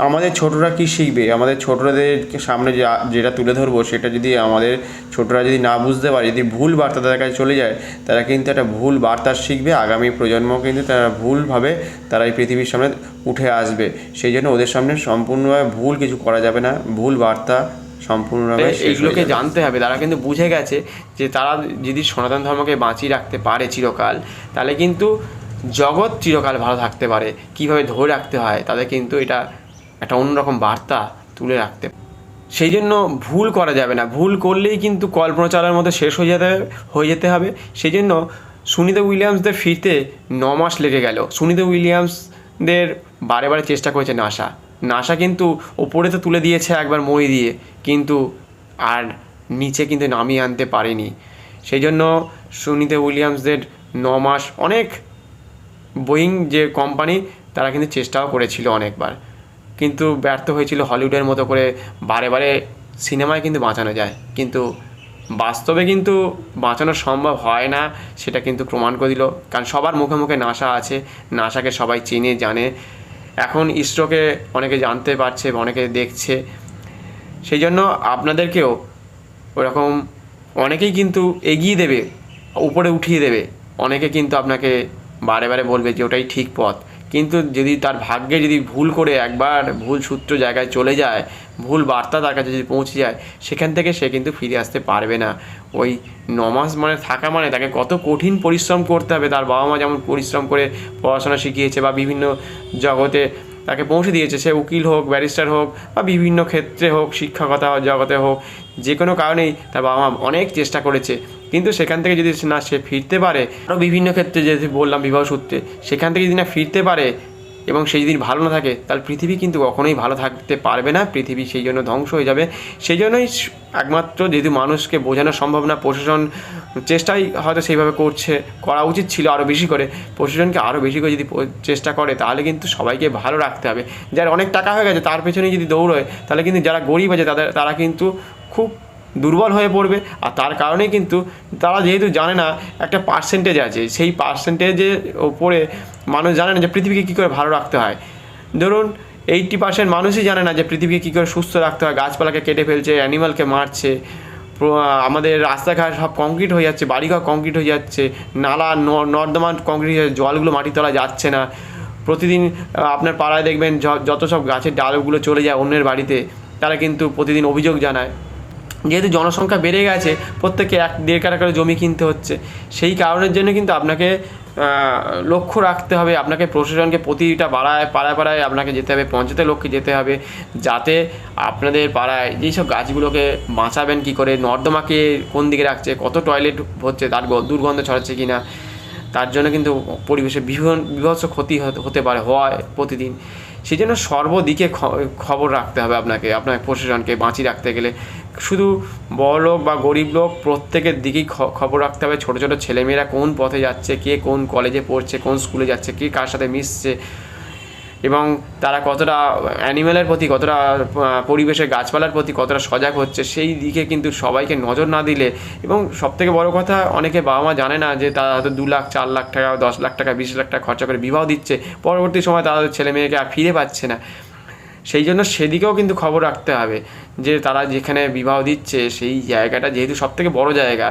আমাদের ছোটরা কি শিখবে? আমাদের ছোটদের সামনে যেটা তুলে ধরবো সেটা যদি আমাদের ছোটরা যদি না বুঝতে পারে, যদি ভুল বার্তা তাদের কাছে চলে যায়, তারা কিন্তু একটা ভুল বার্তা শিখবে। আগামী প্রজন্ম কিন্তু তারা ভুলভাবে তারা এই পৃথিবীর সামনে উঠে আসবে। সেই জন্য ওদের সামনে সম্পূর্ণভাবে ভুল কিছু করা যাবে না, ভুল বার্তা সম্পূর্ণভাবে এইগুলোকে জানতে হবে। তারা কিন্তু বুঝে গেছে যে তারা যদি সনাতন ধর্মকে বাঁচিয়ে রাখতে পারে চিরকাল, তাহলে কিন্তু জগৎ চিরকাল ভালো থাকতে পারে। কীভাবে ধরে রাখতে হয় তাদের কিন্তু এটা একটা অন্যরকম বার্তা তুলে রাখতে। সেই জন্য ভুল করা যাবে না। ভুল করলেই কিন্তু কল্পনাচারের মতো শেষ হয়ে যেতে হবে। সেই জন্য সুনিতা উইলিয়ামসদের ফিরতে 9 মাস লেগে গেল। সুনিতা উইলিয়ামসদের বারে বারে চেষ্টা করেছে নাসা কিন্তু ওপরে তো তুলে দিয়েছে একবার মই দিয়ে, কিন্তু আর নিচে কিন্তু নামিয়ে আনতে পারেনি। সেই জন্য সুনিতা উইলিয়ামসদের 9 মাস, অনেক বোয়িং যে কোম্পানি তারা কিন্তু চেষ্টাও করেছিল অনেকবার, কিন্তু ব্যর্থ হয়েছিল। হলিউডের মতো করে বারে বারে সিনেমায় কিন্তু বাঁচানো যায়, কিন্তু বাস্তবে কিন্তু বাঁচানো সম্ভব হয় না, সেটা কিন্তু প্রমাণ করে দিল। কারণ সবার মুখে মুখে নাসা আছে, নাসাকে সবাই চেনে জানে। এখন ইসরোকে অনেকে জানতে পারছে, অনেকে দেখছে। সেই জন্য আপনাদেরকেও ওরকম অনেকেই কিন্তু এগিয়ে দেবে, উপরে উঠিয়ে দেবে। অনেকে কিন্তু আপনাকে বারে বারে বলবে যে ওটাই ঠিক পথ, কিন্তু যদি তার ভাগ্যে যদি ভুল করে একবার ভুল সূত্র জায়গায় চলে যায়, ভুল বার্তা তার কাছে যদি পৌঁছে যায়, সেখান থেকে সে কিন্তু ফিরে আসতে পারবে না। ওই 9 মাস মানে থাকা মানে তাকে কত কঠিন পরিশ্রম করতে হবে। তার বাবা মা যেমন পরিশ্রম করে পড়াশোনা শিখিয়েছে বা বিভিন্ন জগতে তাকে পৌঁছে দিয়েছে, সে উকিল হোক, ব্যারিস্টার হোক বা বিভিন্ন ক্ষেত্রে হোক, শিক্ষকতা জগতে হোক, যে কোনো কারণেই তার বাবা মা অনেক চেষ্টা করেছে। কিন্তু সেখান থেকে যদি না সে ফিরতে পারে, আরও বিভিন্ন ক্ষেত্রে যেহেতু বললাম বিবাহ সূত্রে, সেখান থেকে যদি না ফিরতে পারে এবং সে যদি ভালো না থাকে, তাহলে পৃথিবী কিন্তু কখনোই ভালো থাকতে পারবে না। পৃথিবী সেই জন্য ধ্বংস হয়ে যাবে। সেই জন্যই একমাত্র যেহেতু মানুষকে বোঝানো সম্ভব না, প্রশাসন চেষ্টাই হয়তো সেইভাবে করা উচিত ছিল আরও বেশি করে। প্রশাসনকে আরও বেশি করে যদি চেষ্টা করে, তাহলে কিন্তু সবাইকে ভালো রাখতে হবে। যার অনেক টাকা হয়ে গেছে তার পেছনে যদি দৌড়য়, তাহলে কিন্তু যারা গরিব আছে তারা কিন্তু খুব দুর্বল হয়ে পড়বে। আর তার কারণেই কিন্তু তারা যেহেতু জানে না একটা পার্সেন্টেজ আছে, সেই পার্সেন্টেজের ওপরে মানুষ জানে না যে পৃথিবীকে কী করে ভালো রাখতে হয়। ধরুন 80% মানুষই জানে না যে পৃথিবীকে কী করে সুস্থ রাখতে হয়। গাছপালাকে কেটে ফেলছে, অ্যানিমালকে মারছে, আমাদের রাস্তাঘাট সব কংক্রিট হয়ে যাচ্ছে, বাড়িঘর কংক্রিট হয়ে যাচ্ছে, নালা নর্দমা কংক্রিট হয়ে যাচ্ছে, জলগুলো মাটির তলায় যাচ্ছে না। প্রতিদিন আপনার পাড়ায় দেখবেন যত সব গাছের ডালগুলো চলে যায় অন্যের বাড়িতে, তারা কিন্তু প্রতিদিন অভিযোগ জানায়। যেহেতু জনসংখ্যা বেড়ে গেছে, প্রত্যেকে 1-1.5 কাঠা করে জমি কিনতে হচ্ছে। সেই কারণের জন্য কিন্তু আপনাকে লক্ষ্য রাখতে হবে। আপনাকে প্রশাসনকে প্রতিটা পাড়ায় আপনাকে যেতে হবে, পঞ্চায়েতের লক্ষ্যে যেতে হবে, যাতে আপনাদের পাড়ায় যেসব গাছগুলোকে বাঁচাবেন কী করে, নর্দমাকে কোন দিকে রাখছে, কত টয়লেট হচ্ছে, তার দুর্গন্ধ ছড়াচ্ছে কি না, তার জন্য কিন্তু পরিবেশে বিভৎস ক্ষতি হতে পারে, হয় প্রতিদিন। সেই জন্য সর্বদিকে খবর রাখতে হবে আপনার প্রশাসনকে বাঁচিয়ে রাখতে গেলে। শুধু বড়লোক বা গরিব লোক প্রত্যেকের দিকেই খবর রাখতে হবে। ছোটো ছোটো ছেলেমেয়েরা কোন পথে যাচ্ছে, কে কোন কলেজে পড়ছে, কোন স্কুলে যাচ্ছে, কে কার সাথে মিশছে, এবং তারা কতটা অ্যানিম্যালের প্রতি, কতটা পরিবেশের গাছপালার প্রতি কতটা সজাগ হচ্ছে, সেই দিকে কিন্তু সবাইকে নজর না দিলে। এবং সবথেকে বড় কথা, অনেকে বাবা মা জানে না যে তারা হয়তো 2 লাখ 4 লাখ টাকা, 10 লাখ টাকা, 20 লাখ টাকা খরচা করে বিবাহ দিচ্ছে, পরবর্তী সময় তাদের ছেলে মেয়েকে আর ফিরে পাচ্ছে না। সেই জন্য সেদিকেও কিন্তু খবর রাখতে হবে যে তারা যেখানে বিবাহ দিচ্ছে সেই জায়গাটা যেহেতু সবথেকে বড় জায়গা,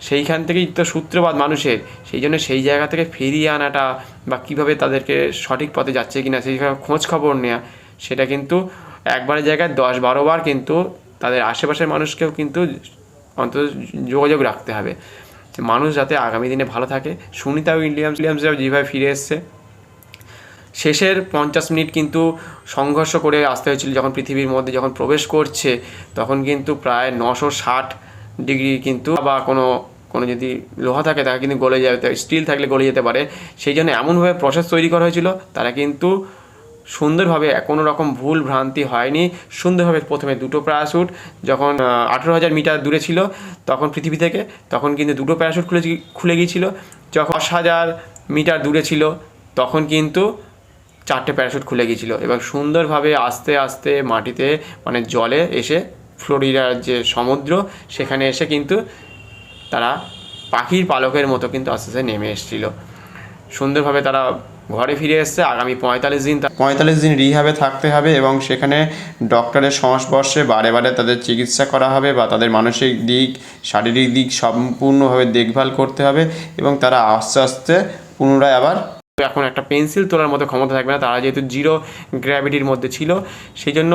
সেইখান থেকেই তো সূত্রপাত মানুষের, সেই জন্য সেই জায়গা থেকে ফিরিয়ে আনাটা বা কীভাবে তাদেরকে সঠিক পথে যাচ্ছে কি না সেই খোঁজ খবর নেওয়া, সেটা কিন্তু একবারের জায়গায় 10-12 বার কিন্তু তাদের আশেপাশের মানুষকেও কিন্তু অন্তত যোগাযোগ রাখতে হবে, মানুষ যাতে আগামী দিনে ভালো থাকে। সুনিতা উইলিয়ামসরাও যেভাবে ফিরে এসছে, শেষের 50 মিনিট কিন্তু সংঘর্ষ করে আসতে হয়েছিল, যখন পৃথিবীর মধ্যে যখন প্রবেশ করছে তখন কিন্তু প্রায় 960 ডিগ্রি কিন্তু, বা কোনো যদি লোহা থাকে তাকে কিন্তু গলে যেতে, স্টিল থাকলে গলে যেতে পারে, সেই জন্য এমনভাবে প্রসেস তৈরি করা হয়েছিল তারা কিন্তু সুন্দরভাবে কোনো রকম ভুল ভ্রান্তি হয়নি, সুন্দরভাবে প্রথমে 2টো প্যারাশুট যখন 18,000 মিটার দূরে ছিল তখন পৃথিবী থেকে, তখন কিন্তু 2টো প্যারাশুট খুলে গিয়েছিল, যখন 10,000 মিটার দূরে ছিল তখন কিন্তু 4টে প্যারাশুট খুলে গিয়েছিল, এবং সুন্দরভাবে আস্তে আস্তে মাটিতে মানে জলে এসে ফ্লোরিডার যে সমুদ্র সেখানে এসে কিন্তু তারা পাখির পালকের মতো কিন্তু আস্তে আস্তে নেমে এসেছিলো। সুন্দরভাবে তারা ঘরে ফিরে এসছে। আগামী 45 দিন রিহ্যাবে থাকতে হবে, এবং সেখানে ডক্টরের সংস্পর্শে বারে বারে তাদের চিকিৎসা করা হবে, বা তাদের মানসিক দিক শারীরিক দিক সম্পূর্ণভাবে দেখভাল করতে হবে, এবং তারা আস্তে আস্তে পুনরায় আবার, এখন একটা পেন্সিল তোলার মতো ক্ষমতা থাকবে না, তারা যেহেতু জিরো গ্র্যাভিটির মধ্যে ছিল, সেই জন্য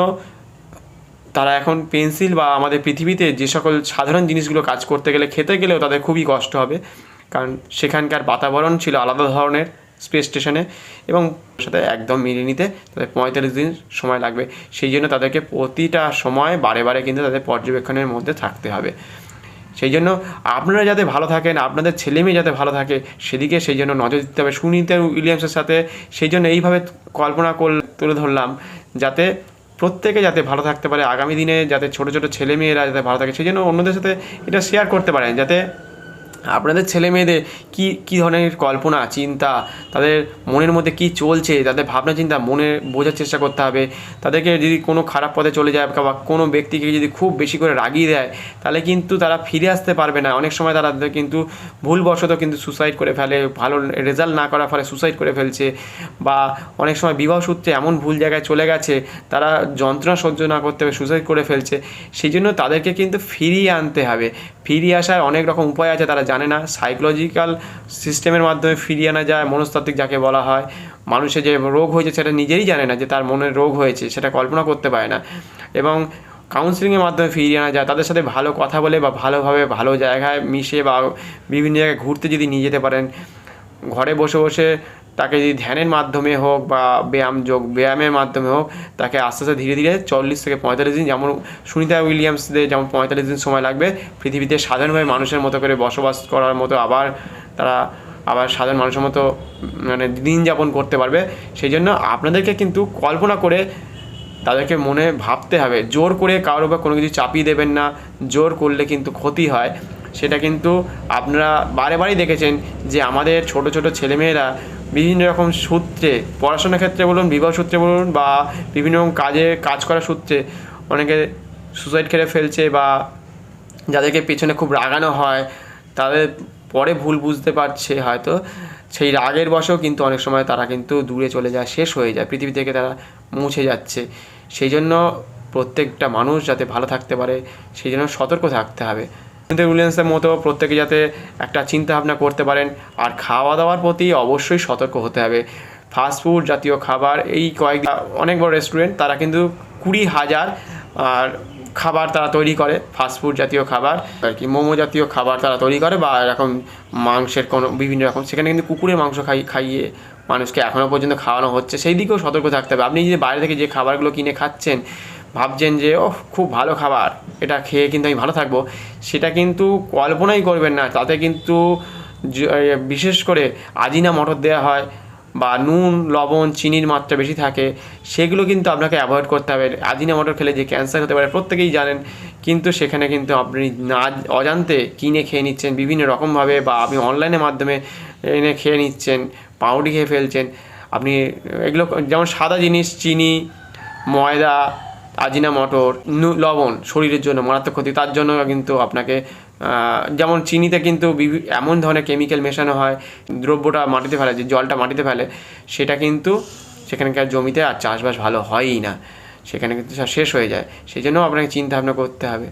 তারা এখন পেন্সিল বা আমাদের পৃথিবীতে যে সকল সাধারণ জিনিসগুলো কাজ করতে গেলে খেতে গেলেও তাদের খুবই কষ্ট হবে, কারণ সেখানকার বাতাবরণ ছিল আলাদা ধরনের স্পেস স্টেশনে, এবং সাথে একদম মিলিয়ে নিতে তাদের 45 দিন সময় লাগবে। সেই জন্য তাদেরকে প্রতিটা সময় বারে বারে কিন্তু তাদের পর্যবেক্ষণের মধ্যে থাকতে হবে। সেই জন্য আপনারা যাতে ভালো থাকেন, আপনাদের ছেলেমেয়ে যাতে ভালো থাকে সেদিকে সেই জন্য নজর দিতে হবে। সুনিতা উইলিয়ামসের সাথে সেই জন্য এইভাবে কল্পনা তুলে ধরলাম যাতে প্রত্যেকে যাতে ভালো থাকতে পারে, আগামী দিনে যাতে ছোটো ছোটো ছেলেমেয়েরা যাতে ভালো থাকে, সেই জন্য অন্যদের সাথে এটা শেয়ার করতে পারেন, যাতে আপনাদের ছেলে মেয়েদের কী ধরনের কল্পনা চিন্তা, তাদের মনের মধ্যে কী চলছে, তাদের ভাবনা চিন্তা মনে বোঝার চেষ্টা করতে হবে। তাদেরকে যদি কোনো খারাপ পথে চলে যায় বা কোনো ব্যক্তিকে যদি খুব বেশি করে রাগিয়ে দেয় তাহলে কিন্তু তারা ফিরে আসতে পারবে না। অনেক সময় তারা কিন্তু ভুলবশত কিন্তু সুসাইড করে ফেলে, ভালো রেজাল্ট না করার ফলে সুসাইড করে ফেলছে, বা অনেক সময় বিবাহ সূত্রে এমন ভুল জায়গায় চলে গেছে তারা যন্ত্রণা সহ্য না করতে হবে সুসাইড করে ফেলছে। সেই জন্য তাদেরকে কিন্তু ফিরিয়ে আনতে হবে। ফিরিয়ে আসার অনেক রকম উপায় আছে, তারা জানে না। সাইকোলজিক্যাল সিস্টেমের মাধ্যমে ফিরিয়ে আনা যায়, মনস্তাত্ত্বিক যাকে বলা হয়। মানুষের যে রোগ হয়েছে সেটা নিজেরই জানে না যে তার মনের রোগ হয়েছে, সেটা কল্পনা করতে পারে না, এবং কাউন্সিলিংয়ের মাধ্যমে ফিরিয়ে আনা যায়। তাদের সাথে ভালো কথা বলে বা ভালোভাবে ভালো জায়গায় মিশে বা বিভিন্ন জায়গায় ঘুরতে যদি নিয়ে যেতে পারেন, ঘরে বসে বসে তাকে যদি ধ্যানের মাধ্যমে হোক বা ব্যায়ামের মাধ্যমে হোক, তাকে আস্তে আস্তে ধীরে ধীরে 40 থেকে 45 দিন, যেমন সুনিতা উইলিয়ামসদের যেমন 45 দিন সময় লাগবে পৃথিবীতে সাধারণভাবে মানুষের মতো করে বসবাস করার মতো, তারা আবার সাধারণ মানুষের মতো মানে দিন যাপন করতে পারবে। সেই জন্য আপনাদেরকে কিন্তু কল্পনা করে তাদেরকে মনে ভাবতে হবে। জোর করে কারোর উপর কোনো কিছু চাপিয়ে দেবেন না, জোর করলে কিন্তু ক্ষতি হয়। সেটা কিন্তু আপনারা বারে বারেই দেখেছেন যে আমাদের ছোট ছোট ছেলেমেয়েরা বিভিন্ন রকম সূত্রে, পড়াশোনার ক্ষেত্রে বলুন, বিবাহ সূত্রে বলুন, বা বিভিন্ন রকম কাজ করার সূত্রে অনেকে সুসাইড করে ফেলছে, বা যাদেরকে পেছনে খুব রাগানো হয় তাদের পরে ভুল বুঝতে পারছে হয়তো, সেই রাগের বশেও কিন্তু অনেক সময় তারা কিন্তু দূরে চলে যায়, শেষ হয়ে যায়, পৃথিবী থেকে তারা মুছে যাচ্ছে। সেই জন্য প্রত্যেকটা মানুষ যাতে ভালো থাকতে পারে সেই জন্য সতর্ক থাকতে হবে। উইলিয়ামসের মতো প্রত্যেকে যাতে একটা চিন্তা ভাবনা করতে পারেন, আর খাওয়া দাওয়ার প্রতি অবশ্যই সতর্ক হতে হবে। ফাস্টফুড জাতীয় খাবার, এই অনেক বড় রেস্টুরেন্ট তারা কিন্তু 20,000 আর খাবার তারা তৈরি করে, ফাস্টফুড জাতীয় খাবার আর কি, মোমো জাতীয় খাবার তারা তৈরি করে, বা এরকম মাংসের কোনো বিভিন্ন রকম, সেখানে কিন্তু কুকুরের মাংস খাইয়ে মানুষকে এখনও পর্যন্ত খাওয়ানো হচ্ছে। সেই দিকেও সতর্ক থাকতে হবে। আপনি যদি বাইরে থেকে যে খাবারগুলো কিনে খাচ্ছেন ভাবছেন যে খুব ভালো খাবার, এটা খেয়ে কিন্তু আমি ভালো থাকবো, সেটা কিন্তু কল্পনাই করবেন না। তাতে কিন্তু বিশেষ করে আজিনামোটো দেওয়া হয়, বা নুন লবণ চিনির মাত্রা বেশি থাকে, সেগুলো কিন্তু আপনাকে অ্যাভয়েড করতে হবে। আজিনামোটো খেলে যে ক্যান্সার হতে পারে প্রত্যেকেই জানেন, কিন্তু সেখানে কিন্তু আপনি না অজান্তে কিনে খেয়ে নিচ্ছেন বিভিন্ন রকমভাবে, বা আপনি অনলাইনের মাধ্যমে এনে খেয়ে নিচ্ছেন, পাউডার খেয়ে ফেলছেন আপনি। এগুলো যেমন সাদা জিনিস, চিনি, ময়দা, আজিনামোটোর, লবণ শরীরের জন্য মারাত্মক ক্ষতি। তার জন্য কিন্তু আপনাকে যেমন চিনিতে কিন্তু এমন ধরনের কেমিক্যাল মেশানো হয়, দ্রব্যটা মাটিতে ফেলে, যে জলটা মাটিতে ফেলে, সেটা কিন্তু সেখানকার জমিতে আর চাষবাস ভালো হয়ই না। সেখানে কিন্তু শেষ হয়ে যায়। সেই জন্য আপনাকে চিন্তা ভাবনা করতে হবে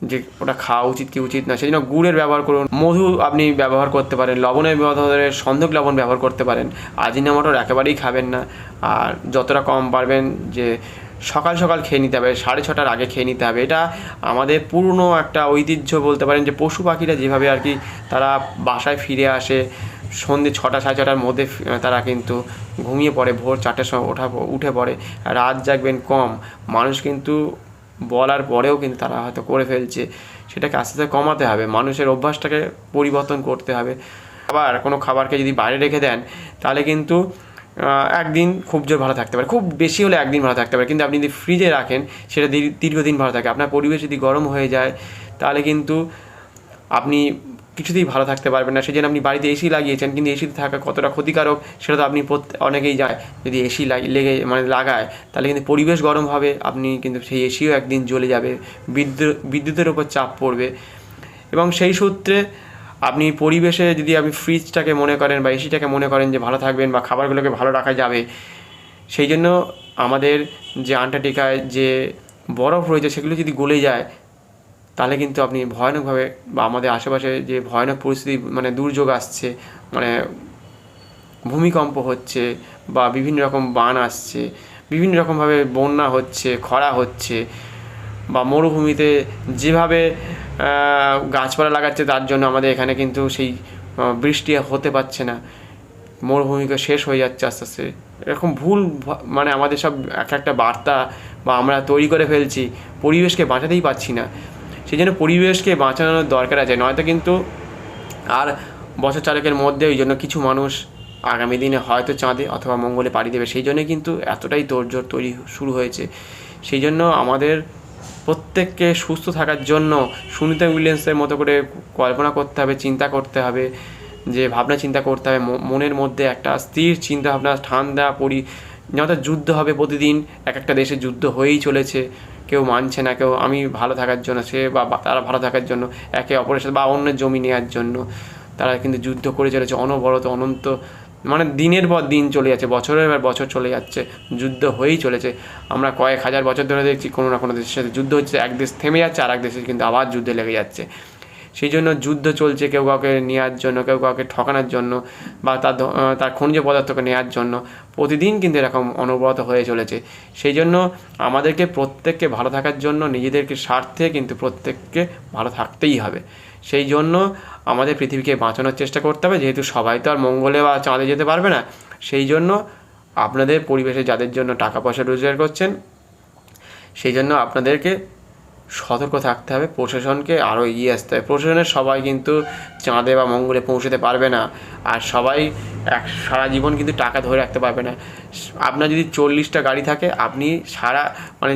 যে ওটা খাওয়া উচিত কি উচিত না। সেই জন্য গুড়ের ব্যবহার করুন, মধু আপনি ব্যবহার করতে পারেন, লবণের বদলে সন্ধক লবণ ব্যবহার করতে পারেন। আজিনামোটোর একেবারেই খাবেন না। আর যতটা কম পারবেন যে সকাল সকাল খেয়ে নিতে হবে, 6:30টার আগে খেয়ে নিতে হবে। এটা আমাদের পুরনো একটা ঐতিহ্য বলতে পারেন, যে পশু পাখিরা যেভাবে আর কি তারা বাসায় ফিরে আসে সন্ধ্যে 6টা 6:30টার মধ্যে তারা কিন্তু ঘুমিয়ে পড়ে, ভোর 4টার সময় উঠে পড়ে, রাত জাগবেন কম। মানুষ কিন্তু বলার পরেও কিন্তু তারা হয়তো করে ফেলছে। সেটাকে আস্তে আস্তে কমাতে হবে, মানুষের অভ্যাসটাকে পরিবর্তন করতে হবে। আবার কোনো খাবারকে যদি বাইরে রেখে দেন তাহলে কিন্তু একদিন খুব জোর ভালো থাকতে পারে, খুব বেশি হলে একদিন ভালো থাকতে পারে। কিন্তু আপনি যদি ফ্রিজে রাখেন সেটা দীর্ঘদিন ভালো থাকে। আপনার পরিবেশ যদি গরম হয়ে যায় তাহলে কিন্তু আপনি কিছুতেই ভালো থাকতে পারবেন না। সেই জন্য আপনি বাড়িতে এসি লাগিয়েছেন, কিন্তু এসিতে থাকা কতটা ক্ষতিকারক সেটা তো আপনি অনেকেই যায়। যদি এসি লাগায় তাহলে কিন্তু পরিবেশ গরম হবে, আপনি কিন্তু সেই এসিও একদিন জ্বলে যাবে, বিদ্যুতের উপর চাপ পড়বে। এবং সেই সূত্রে আপনি পরিবেশে যদি আপনি ফ্রিজটাকে মনে করেন বা এসিটাকে মনে করেন যে ভালো থাকবেন বা খাবারগুলোকে ভালো রাখা যাবে, সেই জন্য আমাদের যে আন্টার্কটিকায় যে বরফ রয়েছে সেগুলো যদি গলে যায় তাহলে কিন্তু আপনি ভয়ানকভাবে, বা আমাদের আশেপাশে যে ভয়ানক পরিস্থিতি মানে দুর্যোগ আসছে, মানে ভূমিকম্প হচ্ছে বা বিভিন্ন রকম বান আসছে, বিভিন্ন রকমভাবে বন্যা হচ্ছে, খরা হচ্ছে, বা মরুভূমিতে যেভাবে গাছপালা লাগাচ্ছে তার জন্য আমাদের এখানে কিন্তু সেই বৃষ্টি হতে পারছে না, মরুভূমিকে শেষ হয়ে যাচ্ছে আস্তে আস্তে। এরকম ভুল মানে আমাদের সব একটা বার্তা বা আমরা তৈরি করে ফেলছি, পরিবেশকে বাঁচাতেই পারছি না। সেই জন্য পরিবেশকে বাঁচানোর দরকার আছে, নয়তো কিন্তু আর বছর 4 মধ্যে ওই জন্য কিছু মানুষ আগামী দিনে হয়তো চাঁদে অথবা মঙ্গলে পাড়ি দেবে। সেই জন্যই কিন্তু এতটাই তোড়জোড় তৈরি শুরু হয়েছে। সেই জন্য আমাদের প্রত্যেককে সুস্থ থাকার জন্য সুনিতা উইলিয়ামসের মতো করে কল্পনা করতে হবে, চিন্তা করতে হবে, যে ভাবনা চিন্তা করতে হবে, মনের মধ্যে একটা স্থির চিন্তা ভাবনা, ঠান্ডা যত যুদ্ধ হবে প্রতিদিন, একটা দেশে যুদ্ধ হয়েই চলেছে, কেউ মানছে না, কেউ আমি ভালো থাকার জন্য সে বা তারা ভালো থাকার জন্য একে অপরের সাথে বা অন্যের জমি নেওয়ার জন্য তারা কিন্তু যুদ্ধ করে চলেছে অনবরত, অনন্ত, মানে দিনের পর দিন চলে যাচ্ছে, বছরের পর বছর চলে যাচ্ছে, যুদ্ধ হয়েই চলেছে। আমরা কয়েক হাজার বছর ধরে দেখছি কোনো না কোনো দেশের সাথে যুদ্ধ হচ্ছে, এক দেশ থেমে যাচ্ছে আর এক দেশে কিন্তু আবার যুদ্ধে লেগে যাচ্ছে। সেই জন্য যুদ্ধ চলছে, কেউ কাউকে নেওয়ার জন্য, কেউ কাউকে ঠকানোর জন্য, বা তার খনিজ পদার্থকে নেওয়ার জন্য প্রতিদিন কিন্তু এরকম অনবরত হয়ে চলেছে। সেই জন্য আমাদেরকে প্রত্যেককে ভালো থাকার জন্য নিজেদেরকে স্বার্থে কিন্তু প্রত্যেককে ভালো থাকতেই হবে। সেই জন্য আমাদের পৃথিবীকে বাঁচানোর চেষ্টা করতে হবে, যেহেতু সবাই তো আর মঙ্গলে বা চাঁদে যেতে পারবে না। সেই জন্য আপনাদের পরিবেশে যাদের জন্য টাকা পয়সা রোজগার করছেন, সেই জন্য আপনাদেরকে সতর্ক থাকতে হবে, প্রশাসনকে আরও এগিয়ে আসতে হবে। প্রশাসনের সবাই কিন্তু চাঁদে বা মঙ্গলে পৌঁছতে পারবে না, আর সবাই সারা জীবন কিন্তু টাকা ধরে রাখতে পারবে না। আপনার যদি 40টা গাড়ি থাকে, আপনি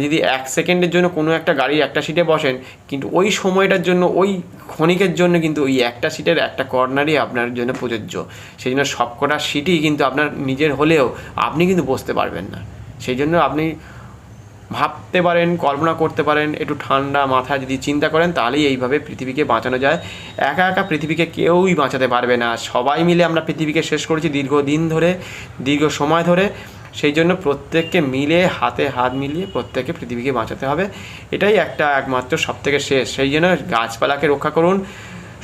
যদি 1 সেকেন্ডের জন্য কোনো একটা গাড়ি একটা সিটে বসেন, কিন্তু ওই সময়টার জন্য, ওই ক্ষণিকের জন্য কিন্তু ওই একটা সিটের একটা কর্নারই আপনার জন্য প্রযোজ্য। সেই জন্য সবকটা সিটই কিন্তু আপনার নিজের হলেও আপনি কিন্তু বসতে পারবেন না। সেই জন্য আপনি ভাবতে পারেন, কল্পনা করতে পারেন, একটু ঠান্ডা মাথায় যদি চিন্তা করেন, তাহলেই এইভাবে পৃথিবীকে বাঁচানো যায়। একা একা পৃথিবীকে কেউই বাঁচাতে পারবে না, সবাই মিলে আমরা পৃথিবীকে শেষ করেছি দীর্ঘদিন ধরে, দীর্ঘ সময় ধরে। সেই জন্য প্রত্যেককে মিলে হাতে হাত মিলিয়ে প্রত্যেককে পৃথিবীকে বাঁচাতে হবে। এটাই একমাত্র সবথেকে শেষ। সেই জন্য গাছপালাকে রক্ষা করুন।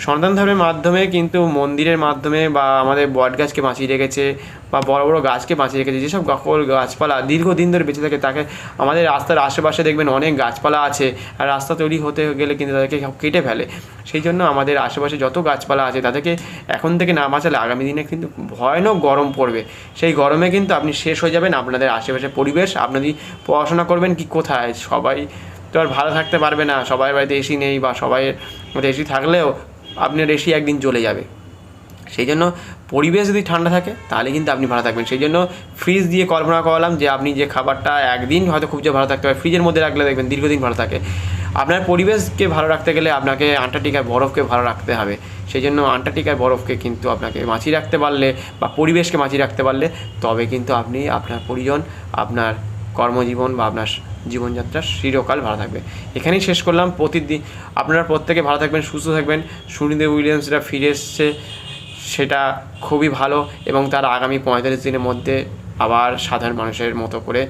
সনাতন ধর্মের মাধ্যমে কিন্তু মন্দিরের মাধ্যমে বা আমাদের বট গাছকে বাঁচিয়ে রেখেছে, বা বড় বড় গাছকে বাঁচিয়ে রেখেছে। যেসব গাছপালা দীর্ঘদিন ধরে বেঁচে থাকে, তাকে আমাদের রাস্তার আশেপাশে দেখবেন অনেক গাছপালা আছে, আর রাস্তা তৈরি হতে গেলে কিন্তু তাদেরকে সব কেটে ফেলে। সেই জন্য আমাদের আশেপাশে যত গাছপালা আছে তাদেরকে এখন থেকে না বাঁচালে আগামী দিনে কিন্তু ভয়ানক গরম পড়বে। সেই গরমে কিন্তু আপনি শেষ হয়ে যাবেন। আপনাদের আশেপাশে পরিবেশ, আপনি পড়াশোনা করবেন কি কোথায়, সবাই তো আর ভালো থাকতে পারবে না। সবাই বাড়িতে এসি নেই, বা সবাই এসি থাকলেও আপনার এসি একদিন চলে যাবে। সেই জন্য পরিবেশ যদি ঠান্ডা থাকে তাহলে কিন্তু আপনি ভালো থাকবেন। সেই জন্য ফ্রিজ দিয়ে কল্পনা করলাম যে আপনি যে খাবারটা একদিন হয়তো খুব যে ভালো থাকতে পারে, ফ্রিজের মধ্যে রাখলে দেখবেন দীর্ঘদিন ভালো থাকে। আপনার পরিবেশকে ভালো রাখতে গেলে আপনাকে আন্টার্কটিকার বরফকে ভালো রাখতে হবে। সেই জন্য আন্টার্কটিকার বরফকে কিন্তু আপনাকে বাঁচিয়ে রাখতে পারলে, বা পরিবেশকে বাঁচিয়ে রাখতে পারলে, তবে কিন্তু আপনি, আপনার পরিজন, আপনার কর্মজীবন বা আপনার জীবনযাত্রা চিরকাল ভালো থাকবে। এখানেই শেষ করলাম। প্রতিদিন আপনারা প্রত্যেকে ভালো থাকবেন, সুস্থ থাকবেন। সুনিতা উইলিয়ামসরা ফিরে এসছে, সেটা খুবই ভালো, এবং তার আগামী 45 দিনের মধ্যে আবার সাধারণ মানুষের মতো করে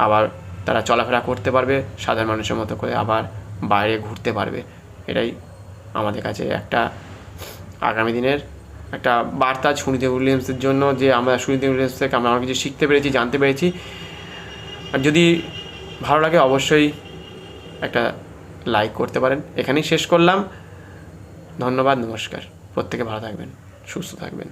আবার তারা চলাফেরা করতে পারবে সাধারণ মানুষের মতো করে, আবার বাইরে ঘুরতে পারবে। এটাই আমাদের কাছে একটা আগামী দিনের একটা বার্তা সুনিতা উইলিয়ামসের জন্য, যে আমরা সুনিতা উইলিয়ামস থেকে আমরা অনেক কিছু শিখতে পেরেছি, জানতে পেরেছি। আর যদি ভালো লাগে অবশ্যই একটা লাইক করতে পারেন। এখানেই শেষ করলাম। ধন্যবাদ, নমস্কার। প্রত্যেকে ভালো থাকবেন, সুস্থ থাকবেন।